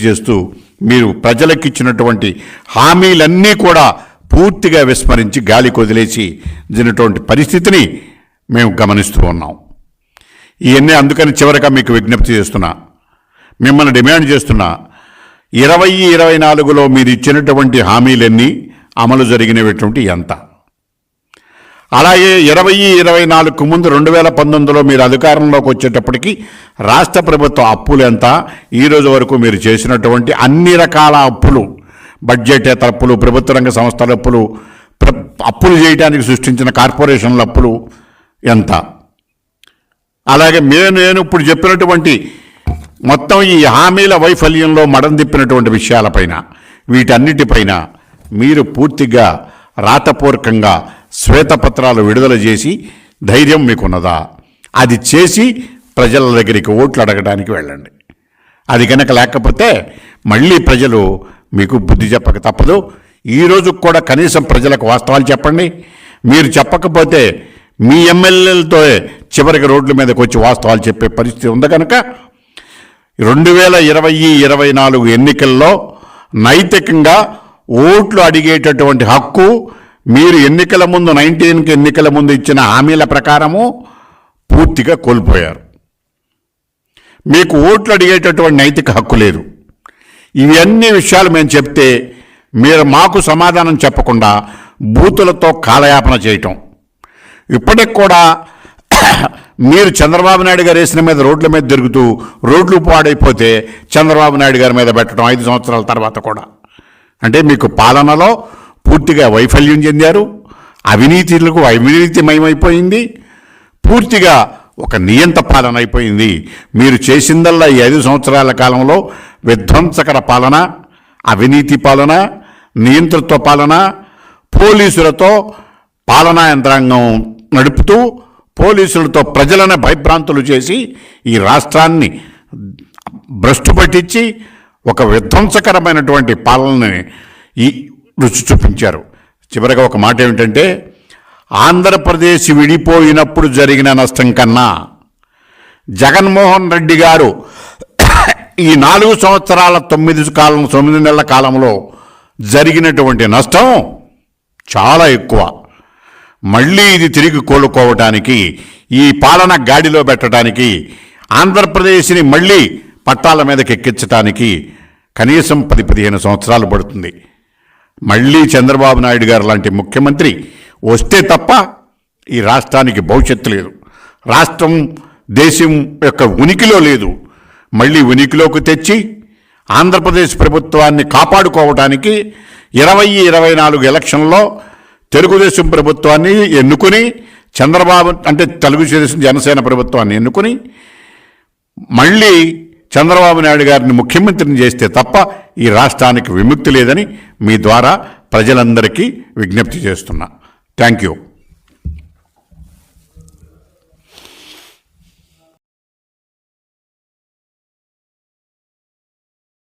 చేస్తూ మీరు ప్రజలకు ఇచ్చినటువంటి హామీలన్నీ కూడా పూర్తిగా విస్మరించి గాలి కొదిలేసి జరిగినటువంటి పరిస్థితిని మేము గమనిస్తూ ఉన్నాం. ఇవన్నీ అందుకని చివరిగా మీకు విజ్ఞప్తి చేస్తున్నా, మిమ్మల్ని డిమాండ్ చేస్తున్నా, 2024లో మీరు ఇచ్చినటువంటి హామీలన్నీ అమలు జరిగినటువంటి ఎంత, అలాగే 2024కు ముందు 2019లో మీరు అధికారంలోకి వచ్చేటప్పటికి రాష్ట్ర ప్రభుత్వ అప్పులు ఎంత, ఈరోజు వరకు మీరు చేసినటువంటి అన్ని రకాల అప్పులు, బడ్జెటేతర అప్పులు, ప్రభుత్వ రంగ సంస్థల అప్పులు, అప్పులు చేయడానికి సృష్టించిన కార్పొరేషన్ల అప్పులు ఎంత, అలాగే నేను ఇప్పుడు చెప్పినటువంటి మొత్తం ఈ హామీల వైఫల్యంలో మడం తిప్పినటువంటి విషయాలపైన, వీటన్నిటిపైన మీరు పూర్తిగా రాతపూర్వకంగా శ్వేతపత్రాలు విడుదల చేసి ధైర్యం మీకున్నదా, అది చేసి ప్రజల దగ్గరికి ఓట్లు అడగడానికి వెళ్ళండి. అది కనుక లేకపోతే మళ్ళీ ప్రజలు మీకు బుద్ధి చెప్పక తప్పదు. ఈరోజు కూడా కనీసం ప్రజలకు వాస్తవాలు చెప్పండి. మీరు చెప్పకపోతే మీ ఎమ్మెల్యేలతో చివరికి రోడ్ల మీదకి వచ్చి వాస్తవాలు చెప్పే పరిస్థితి ఉంది. కనుక 2024 ఎన్నికల్లో నైతికంగా ఓట్లు అడిగేటటువంటి హక్కు మీరు ఎన్నికల ముందు 19కి ఎన్నికల ముందు ఇచ్చిన హామీల ప్రకారము పూర్తిగా కోల్పోయారు. మీకు ఓట్లు అడిగేటటువంటి నైతిక హక్కు లేదు. ఇవన్నీ విషయాలు మేము చెప్తే మీరు మాకు సమాధానం చెప్పకుండా బూతులతో కాలయాపన చేయటం, ఇప్పటికి కూడా మీరు చంద్రబాబు నాయుడు గారు వేసిన మీద రోడ్ల మీద తిరుగుతూ రోడ్లు పాడైపోతే చంద్రబాబు నాయుడు గారి మీద పెట్టడం 5 సంవత్సరాల తర్వాత కూడా, అంటే మీకు పాలనలో పూర్తిగా వైఫల్యం చెందారు. అవినీతిమయమైపోయింది. పూర్తిగా ఒక నియంత పాలన అయిపోయింది. మీరు చేసిందల్లా ఈ 5 సంవత్సరాల కాలంలో విధ్వంసకర పాలన, అవినీతి పాలన, నియంతృత్వ పాలన, పోలీసులతో పాలనా యంత్రాంగం నడుపుతూ పోలీసులతో ప్రజలను భయభ్రాంతులు చేసి ఈ రాష్ట్రాన్ని భ్రష్టు పట్టించి ఒక విధ్వంసకరమైనటువంటి పాలనని రుచి చూపించారు. చివరిగా ఒక మాట ఏమిటంటే, ఆంధ్రప్రదేశ్ విడిపోయినప్పుడు జరిగిన నష్టం కన్నా జగన్మోహన్ రెడ్డి గారు ఈ 4 సంవత్సరాల 9 నెలల కాలంలో జరిగినటువంటి నష్టం చాలా ఎక్కువ. మళ్ళీ ఇది తిరిగి కోలుకోవటానికి, ఈ పాలన గాడిలో పెట్టడానికి, ఆంధ్రప్రదేశ్ని మళ్ళీ పట్టాల మీదకి ఎక్కించడానికి కనీసం 10-15 సంవత్సరాలు పడుతుంది. మళ్ళీ చంద్రబాబు నాయుడు గారు లాంటి ముఖ్యమంత్రి వస్తే తప్ప ఈ రాష్ట్రానికి భవిష్యత్తు లేదు. రాష్ట్రం దేశం యొక్క ఉనికిలో లేదు. మళ్ళీ ఉనికిలోకి తెచ్చి ఆంధ్రప్రదేశ్ ప్రభుత్వాన్ని కాపాడుకోవడానికి 2024 ఎలక్షన్లో తెలుగుదేశం ప్రభుత్వాన్ని ఎన్నుకుని, చంద్రబాబు అంటే తెలుగుదేశం జనసేన ప్రభుత్వాన్ని ఎన్నుకుని మళ్ళీ చంద్రబాబు నాయుడు గారిని ముఖ్యమంత్రిని చేస్తే తప్ప ఈ రాష్ట్రానికి విముక్తి లేదని మీ ద్వారా ప్రజలందరికీ విజ్ఞప్తి చేస్తున్నా. Thank you.